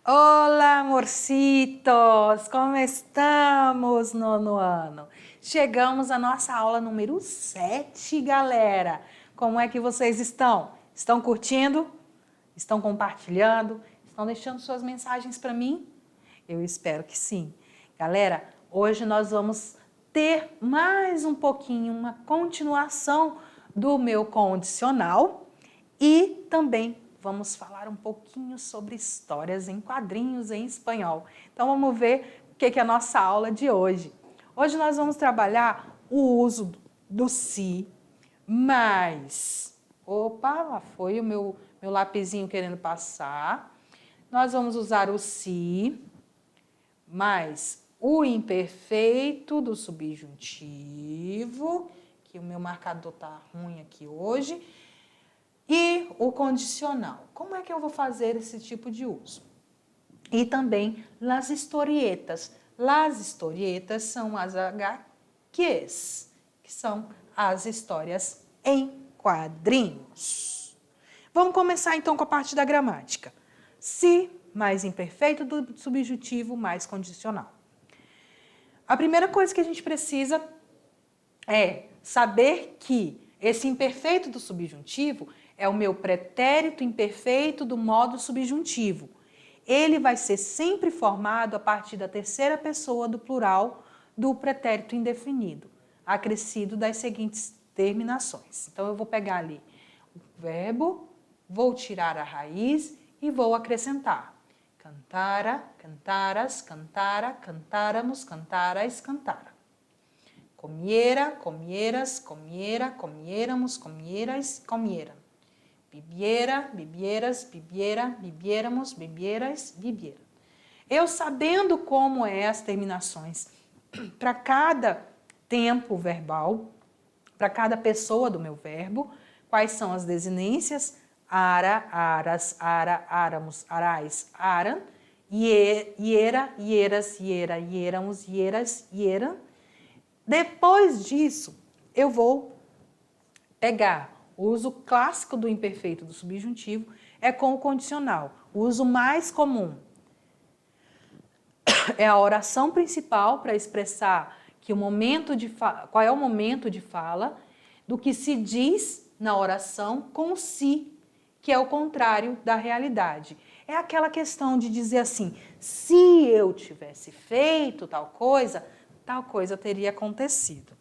Olá, amorcitos! Como estamos, nono ano? Chegamos à nossa aula número 7, galera. Como é que vocês estão? Estão curtindo? Estão compartilhando? Estão deixando suas mensagens para mim? Eu espero que sim. Galera, hoje nós vamos ter mais um pouquinho, uma continuação do meu condicional e também vamos falar um pouquinho sobre histórias em quadrinhos em espanhol. Então vamos ver o que é a nossa aula de hoje. Hoje nós vamos trabalhar o uso do si, mais... Opa, lá foi o meu lapisinho querendo passar. Nós vamos usar o si, mais o imperfeito do subjuntivo, que o meu marcador tá ruim aqui hoje, e o condicional. Como é que eu vou fazer esse tipo de uso? E também las historietas. Las historietas são as HQs, que são as histórias em quadrinhos. Vamos começar então com a parte da gramática. Se mais imperfeito do subjuntivo mais condicional. A primeira coisa que a gente precisa é saber que esse imperfeito do subjuntivo é o meu pretérito imperfeito do modo subjuntivo. Ele vai ser sempre formado a partir da terceira pessoa do plural do pretérito indefinido, acrescido das seguintes terminações. Então, eu vou pegar ali o verbo, vou tirar a raiz e vou acrescentar. Cantara, cantaras, cantara, cantáramos, cantaras, cantara. Comiera, comieras, comiera, comiéramos, comieras, comieram. Bibiera, bibieras, bibiera, bibiéramos, bibieras, bibieram. Eu sabendo como é as terminações para cada tempo verbal, para cada pessoa do meu verbo, quais são as desinências, ara, aras, ara, áramos, arais, aram, iera, ieras, iera, ieramos, ieras, ieram. Depois disso, eu vou pegar o uso clássico do imperfeito do subjuntivo é com o condicional. O uso mais comum é a oração principal para expressar que o momento de qual é o momento de fala do que se diz na oração com o si, que é o contrário da realidade. É aquela questão de dizer assim, se eu tivesse feito tal coisa teria acontecido.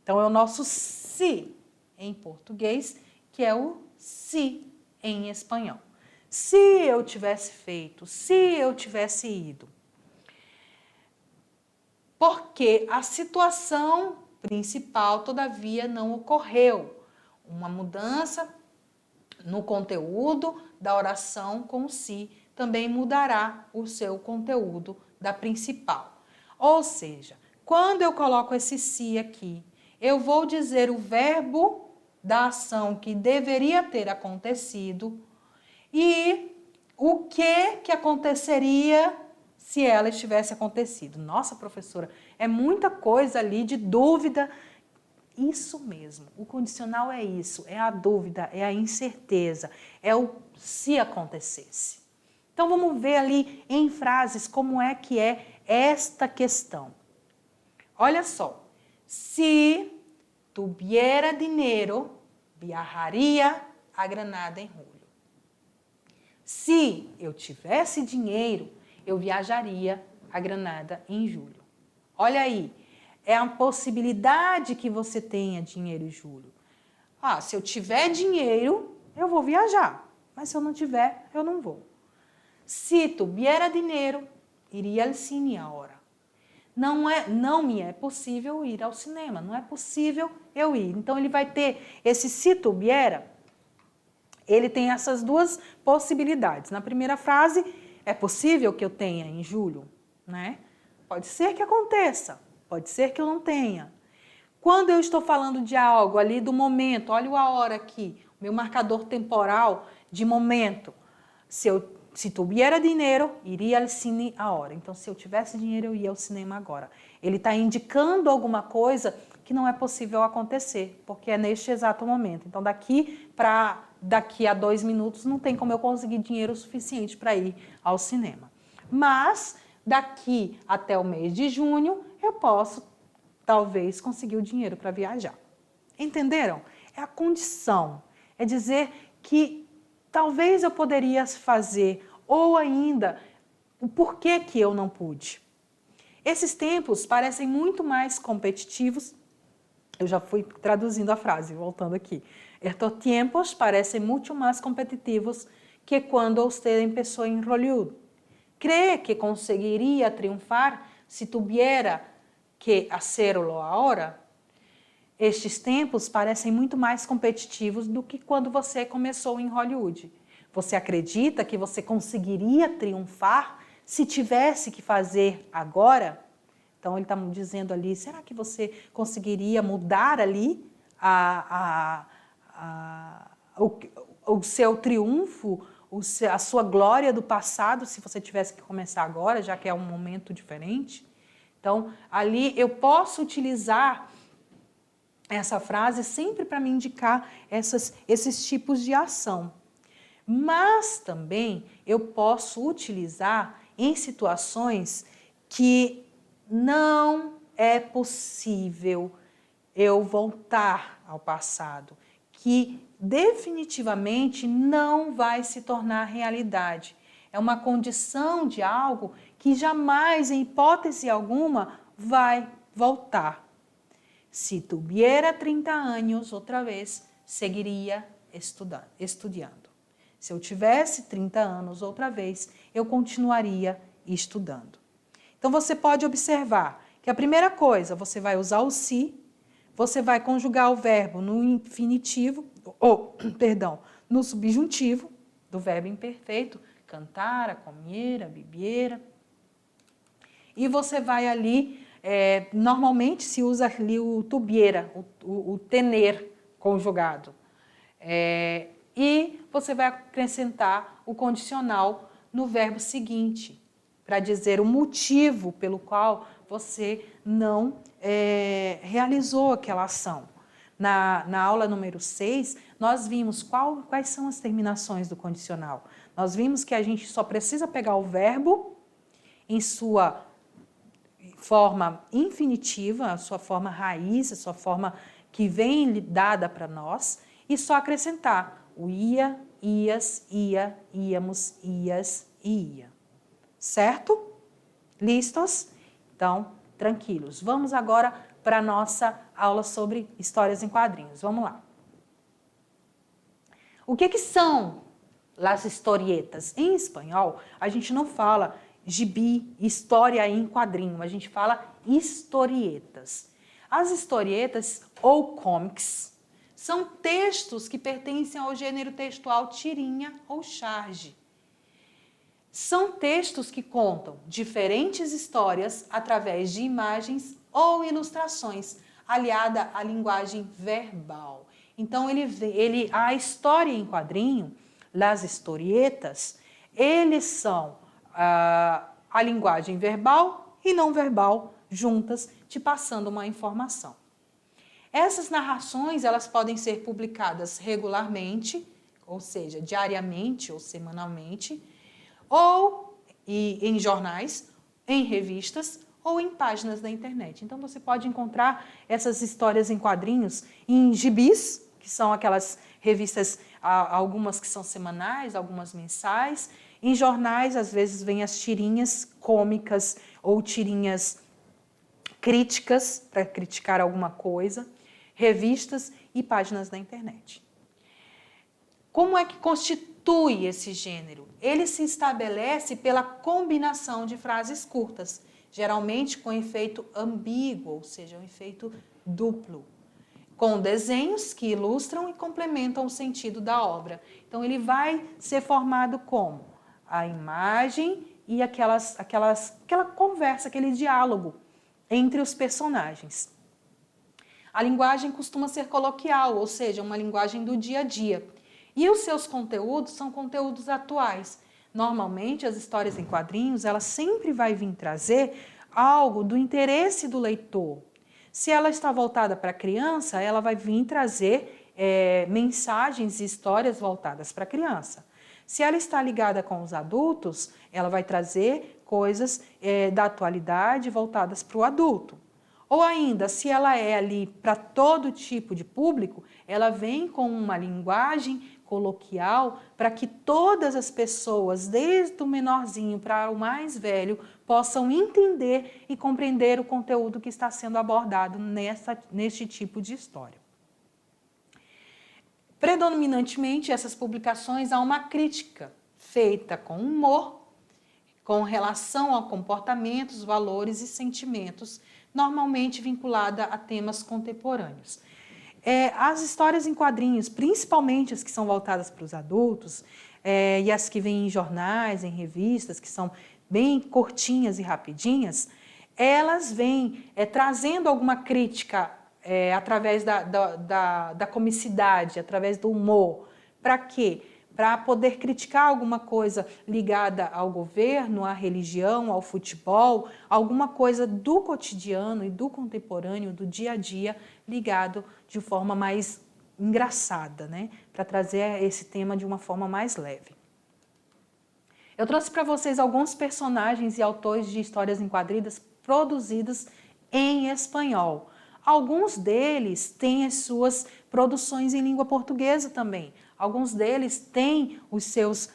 Então é o nosso se em português, que é o se em espanhol. Se eu tivesse feito, se eu tivesse ido. Porque a situação principal, todavia, não ocorreu. Uma mudança no conteúdo da oração com o si também mudará o seu conteúdo da principal. Ou seja, quando eu coloco esse si aqui, eu vou dizer o verbo da ação que deveria ter acontecido e o que aconteceria se ela tivesse acontecido. Nossa, professora, é muita coisa ali de dúvida. Isso mesmo, o condicional é isso, é a dúvida, é a incerteza, é o se acontecesse. Então vamos ver ali em frases como é que é esta questão. Olha só, se tuviera dinheiro, viajaria a Granada em julho. Se eu tivesse dinheiro, eu viajaria a Granada em julho. Olha aí, é a possibilidade que você tenha dinheiro em julho. Ah, se eu tiver dinheiro, eu vou viajar. Mas se eu não tiver, eu não vou. Se tuviera dinheiro, iria ao cine agora. Não me é possível ir ao cinema, não é possível eu ir. Então, ele vai ter esse se tuviera, ele tem essas duas possibilidades. Na primeira frase, é possível que eu tenha em julho, né? Pode ser que aconteça, pode ser que eu não tenha. Quando eu estou falando de algo ali do momento, olha a hora aqui, o meu marcador temporal de momento. Se tuviera dinheiro, iria ao cine agora. Então, se eu tivesse dinheiro, eu ia ao cinema agora. Ele está indicando alguma coisa que não é possível acontecer, porque é neste exato momento. Então, daqui a 2 minutos, não tem como eu conseguir dinheiro suficiente para ir ao cinema. Mas daqui até o mês de junho eu posso talvez conseguir o dinheiro para viajar. Entenderam? É a condição. É dizer que talvez eu poderia fazer, ou ainda, o porquê que eu não pude. Esses tempos parecem muito mais competitivos. Eu já fui traduzindo a frase, voltando aqui. Estos tiempos parecem muito mais competitivos que quando usted empezó em Hollywood. ¿Cree que conseguiria triunfar se tuviera que hacerlo ahora? Estes tempos parecem muito mais competitivos do que quando você começou em Hollywood. Você acredita que você conseguiria triunfar se tivesse que fazer agora? Então ele está dizendo ali, será que você conseguiria mudar ali o seu triunfo, a sua glória do passado, se você tivesse que começar agora, já que é um momento diferente? Então, ali eu posso utilizar essa frase sempre para me indicar esses tipos de ação. Mas também eu posso utilizar em situações que não é possível eu voltar ao passado, que definitivamente não vai se tornar realidade. É uma condição de algo que jamais, em hipótese alguma, vai voltar. Se tuviera 30 anos outra vez, seguiria estudando. Se eu tivesse 30 anos outra vez, eu continuaria estudando. Então você pode observar que a primeira coisa, você vai usar o se, você vai conjugar o verbo no infinitivo, no subjuntivo do verbo imperfeito, cantara, comiera, bebiera. E você vai ali, normalmente se usa ali o tuviera, o tener conjugado. E você vai acrescentar o condicional no verbo seguinte, para dizer o motivo pelo qual você não realizou aquela ação. Na aula número 6, nós vimos quais são as terminações do condicional. Nós vimos que a gente só precisa pegar o verbo em sua forma infinitiva, a sua forma raiz, a sua forma que vem dada para nós, e só acrescentar o ia, ias, ia, íamos, ias e ia. Certo? Listos? Então, tranquilos. Vamos agora para a nossa aula sobre histórias em quadrinhos. Vamos lá. O que são las historietas? Em espanhol, a gente não fala gibi, história em quadrinho, a gente fala historietas. As historietas ou comics são textos que pertencem ao gênero textual tirinha ou charge. São textos que contam diferentes histórias através de imagens ou ilustrações, aliada à linguagem verbal. Então, a história em quadrinho, las historietas, eles são a linguagem verbal e não verbal juntas, te passando uma informação. Essas narrações, elas podem ser publicadas regularmente, ou seja, diariamente ou semanalmente, ou em jornais, em revistas ou em páginas da internet. Então você pode encontrar essas histórias em quadrinhos em gibis, que são aquelas revistas, algumas que são semanais, algumas mensais. Em jornais, às vezes, vêm as tirinhas cômicas ou tirinhas críticas, para criticar alguma coisa, revistas e páginas da internet. Como é que constitui esse gênero? Ele se estabelece pela combinação de frases curtas, geralmente com efeito ambíguo, ou seja, um efeito duplo, com desenhos que ilustram e complementam o sentido da obra. Então, ele vai ser formado como a imagem e aquela conversa, aquele diálogo entre os personagens. A linguagem costuma ser coloquial, ou seja, uma linguagem do dia a dia. E os seus conteúdos são conteúdos atuais. Normalmente, as histórias em quadrinhos, ela sempre vai vir trazer algo do interesse do leitor. Se ela está voltada para a criança, ela vai vir trazer mensagens e histórias voltadas para a criança. Se ela está ligada com os adultos, ela vai trazer coisas da atualidade voltadas para o adulto. Ou ainda, se ela é ali para todo tipo de público, ela vem com uma linguagem coloquial para que todas as pessoas, desde o menorzinho para o mais velho, possam entender e compreender o conteúdo que está sendo abordado neste tipo de história. Predominantemente, essas publicações há uma crítica feita com humor, com relação a comportamentos, valores e sentimentos, normalmente vinculada a temas contemporâneos. As histórias em quadrinhos, principalmente as que são voltadas para os adultos, e as que vêm em jornais, em revistas, que são bem curtinhas e rapidinhas, elas vêm trazendo alguma crítica através da comicidade, através do humor. Para quê? Para poder criticar alguma coisa ligada ao governo, à religião, ao futebol, alguma coisa do cotidiano e do contemporâneo, do dia a dia, ligado de forma mais engraçada, né? Para trazer esse tema de uma forma mais leve. Eu trouxe para vocês alguns personagens e autores de histórias em quadrinhos produzidas em espanhol. Alguns deles têm as suas produções em língua portuguesa também. Alguns deles têm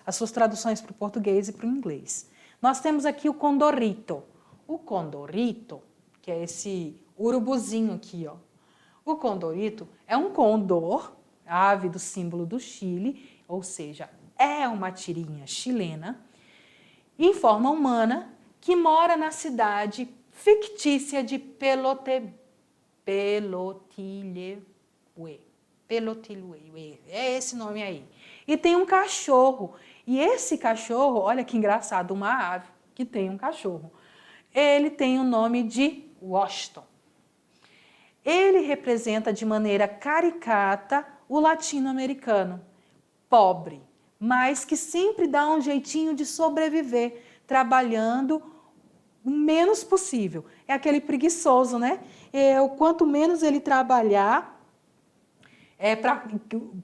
as suas traduções para o português e para o inglês. Nós temos aqui o Condorito. O Condorito, que é esse urubuzinho aqui, ó. O Condorito é um condor, ave do símbolo do Chile, ou seja, é uma tirinha chilena, em forma humana, que mora na cidade fictícia de Pelotilhue. Pelotilhue, é esse nome aí. E tem um cachorro. E esse cachorro, olha que engraçado, uma ave que tem um cachorro. Ele tem o nome de Washington. Ele representa de maneira caricata o latino-americano, pobre, mas que sempre dá um jeitinho de sobreviver, trabalhando o menos possível. É aquele preguiçoso, né? Quanto menos ele trabalhar,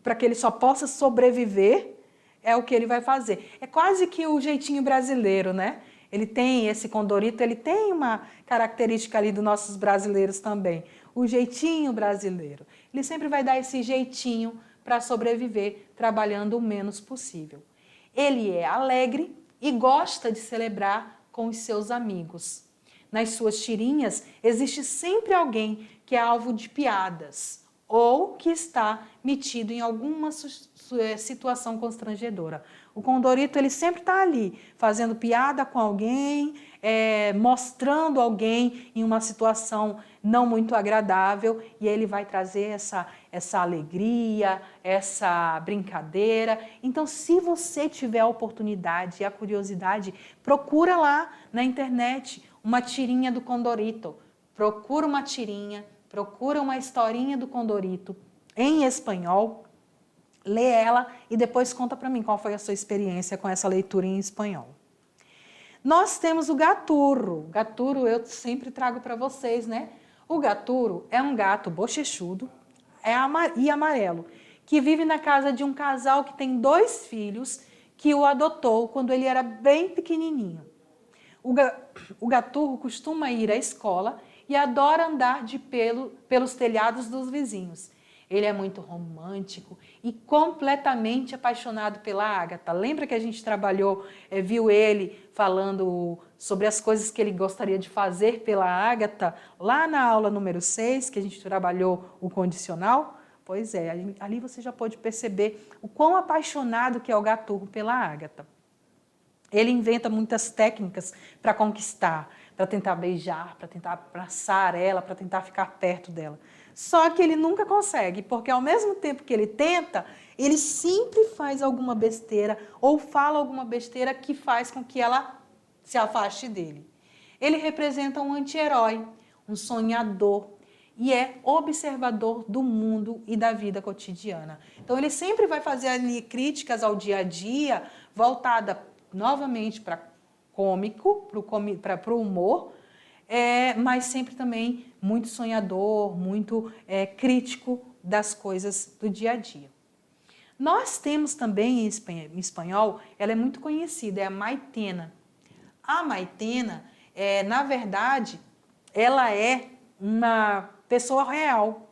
para que ele só possa sobreviver, é o que ele vai fazer. É quase que o jeitinho brasileiro, né? Ele tem esse Condorito, ele tem uma característica ali dos nossos brasileiros também. O jeitinho brasileiro. Ele sempre vai dar esse jeitinho para sobreviver, trabalhando o menos possível. Ele é alegre e gosta de celebrar com os seus amigos. Nas suas tirinhas, existe sempre alguém que é alvo de piadas ou que está metido em alguma situação constrangedora. O Condorito, ele sempre está ali, fazendo piada com alguém, mostrando alguém em uma situação não muito agradável, e ele vai trazer essa alegria, essa brincadeira. Então, se você tiver a oportunidade e a curiosidade, procura lá na internet uma tirinha do Condorito. Procura uma tirinha, procura uma historinha do Condorito em espanhol, lê ela e depois conta para mim qual foi a sua experiência com essa leitura em espanhol. Nós temos o Gaturro. Gaturro eu sempre trago para vocês, né? O Gaturro é um gato bochechudo e amarelo, que vive na casa de um casal que tem 2 filhos, que o adotou quando ele era bem pequenininho. O Gaturro costuma ir à escola e adora andar pelos telhados dos vizinhos. Ele é muito romântico e completamente apaixonado pela Ágata. Lembra que a gente viu ele falando sobre as coisas que ele gostaria de fazer pela Ágata lá na aula número 6, que a gente trabalhou o condicional? Pois é, ali você já pode perceber o quão apaixonado que é o Gaturro pela Ágata. Ele inventa muitas técnicas para conquistar, para tentar beijar, para tentar abraçar ela, para tentar ficar perto dela. Só que ele nunca consegue, porque ao mesmo tempo que ele tenta, ele sempre faz alguma besteira ou fala alguma besteira que faz com que ela se afaste dele. Ele representa um anti-herói, um sonhador e é observador do mundo e da vida cotidiana. Então ele sempre vai fazer ali críticas ao dia a dia, voltada novamente para cômico, para o humor, mas sempre também muito sonhador, muito crítico das coisas do dia a dia. Nós temos também em espanhol, ela é muito conhecida, é a Maitena. A Maitena, na verdade, ela é uma pessoa real.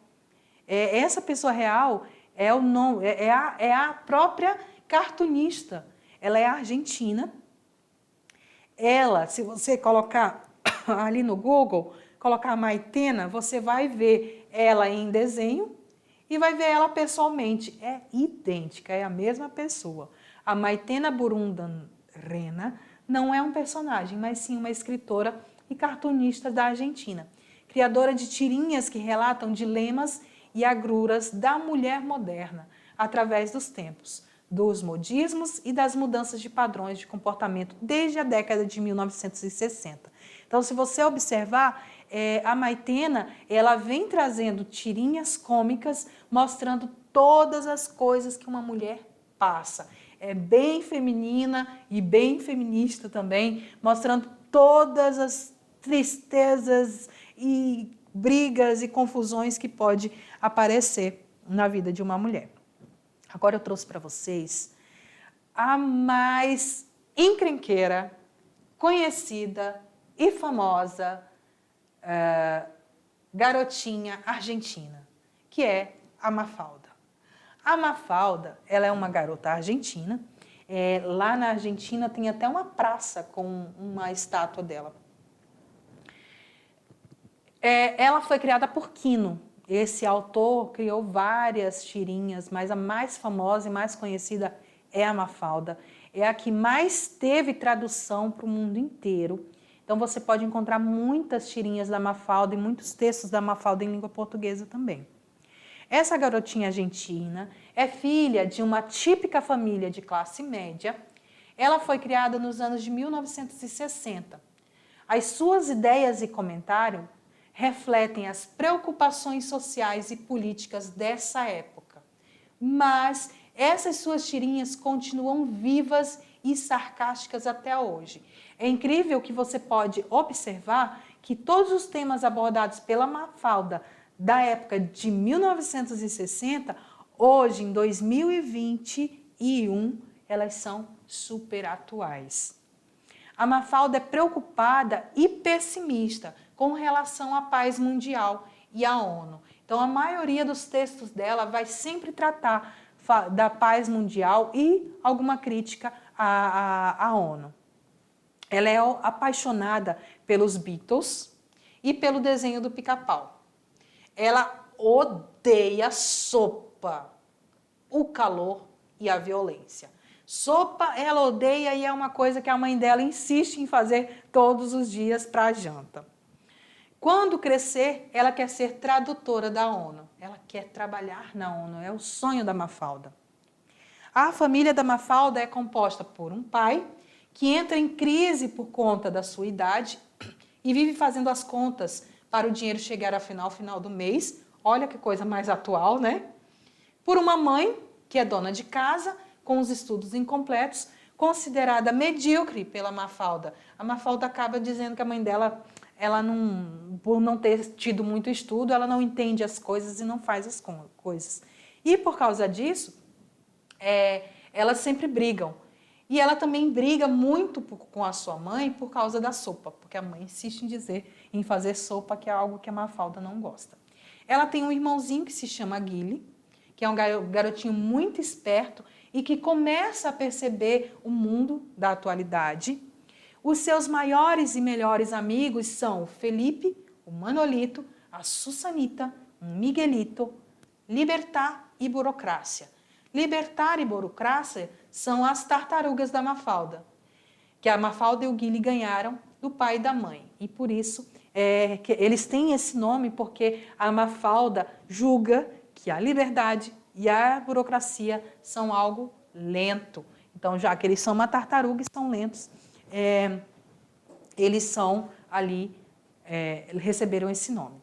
Essa pessoa real é o nome, é a própria cartunista. Ela é argentina. Ela, se você colocar ali no Google, colocar Maitena, você vai ver ela em desenho e vai ver ela pessoalmente. É idêntica, é a mesma pessoa. A Maitena Burundan Rena não é um personagem, mas sim uma escritora e cartunista da Argentina, criadora de tirinhas que relatam dilemas e agruras da mulher moderna através dos tempos, dos modismos e das mudanças de padrões de comportamento desde a década de 1960. Então, se você observar, a Maitena, ela vem trazendo tirinhas cômicas mostrando todas as coisas que uma mulher passa. É bem feminina e bem feminista também, mostrando todas as tristezas e brigas e confusões que pode aparecer na vida de uma mulher. Agora eu trouxe para vocês a mais encrenqueira, conhecida e famosa garotinha argentina, que é a Mafalda. A Mafalda, ela é uma garota argentina. Lá na Argentina tem até uma praça com uma estátua dela. Ela foi criada por Quino. Esse autor criou várias tirinhas, mas a mais famosa e mais conhecida é a Mafalda. É a que mais teve tradução para o mundo inteiro. Então você pode encontrar muitas tirinhas da Mafalda e muitos textos da Mafalda em língua portuguesa também. Essa garotinha argentina é filha de uma típica família de classe média. Ela foi criada nos anos de 1960. As suas ideias e comentários refletem as preocupações sociais e políticas dessa época. Mas essas suas tirinhas continuam vivas e sarcásticas até hoje. É incrível que você pode observar que todos os temas abordados pela Mafalda da época de 1960, hoje em 2021, elas são super atuais. A Mafalda é preocupada e pessimista com relação à paz mundial e à ONU. Então, a maioria dos textos dela vai sempre tratar da paz mundial e alguma crítica à ONU. Ela é apaixonada pelos Beatles e pelo desenho do Pica-Pau. Ela odeia sopa, o calor e a violência. Sopa ela odeia e é uma coisa que a mãe dela insiste em fazer todos os dias para a janta. Quando crescer, ela quer ser tradutora da ONU. Ela quer trabalhar na ONU, é o sonho da Mafalda. A família da Mafalda é composta por um pai que entra em crise por conta da sua idade e vive fazendo as contas para o dinheiro chegar ao final do mês. Olha que coisa mais atual, né? Por uma mãe que é dona de casa, com os estudos incompletos, considerada medíocre pela Mafalda. A Mafalda acaba dizendo que a mãe dela, por não ter tido muito estudo, ela não entende as coisas e não faz as coisas. E por causa disso, elas sempre brigam. E ela também briga muito com a sua mãe por causa da sopa, porque a mãe insiste em fazer sopa, que é algo que a Mafalda não gosta. Ela tem um irmãozinho que se chama Guile, que é um garotinho muito esperto e que começa a perceber o mundo da atualidade. Os seus maiores e melhores amigos são o Felipe, o Manolito, a Susanita, o Miguelito, Libertar e Burocrácia. Libertar e Burocrácia são as tartarugas da Mafalda, que a Mafalda e o Guile ganharam do pai e da mãe. E por isso que eles têm esse nome, porque a Mafalda julga que a liberdade e a burocracia são algo lento. Então, já que eles são uma tartaruga e são lentos, eles são ali, receberam esse nome.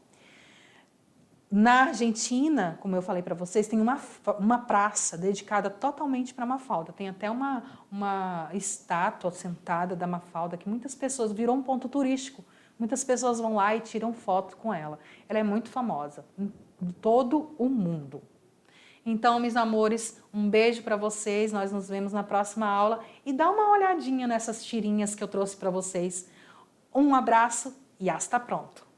Na Argentina, como eu falei para vocês, tem uma praça dedicada totalmente para a Mafalda. Tem até uma estátua sentada da Mafalda que muitas pessoas virou um ponto turístico. Muitas pessoas vão lá e tiram foto com ela. Ela é muito famosa em todo o mundo. Então, meus amores, um beijo para vocês, nós nos vemos na próxima aula e dá uma olhadinha nessas tirinhas que eu trouxe para vocês. Um abraço e hasta pronto!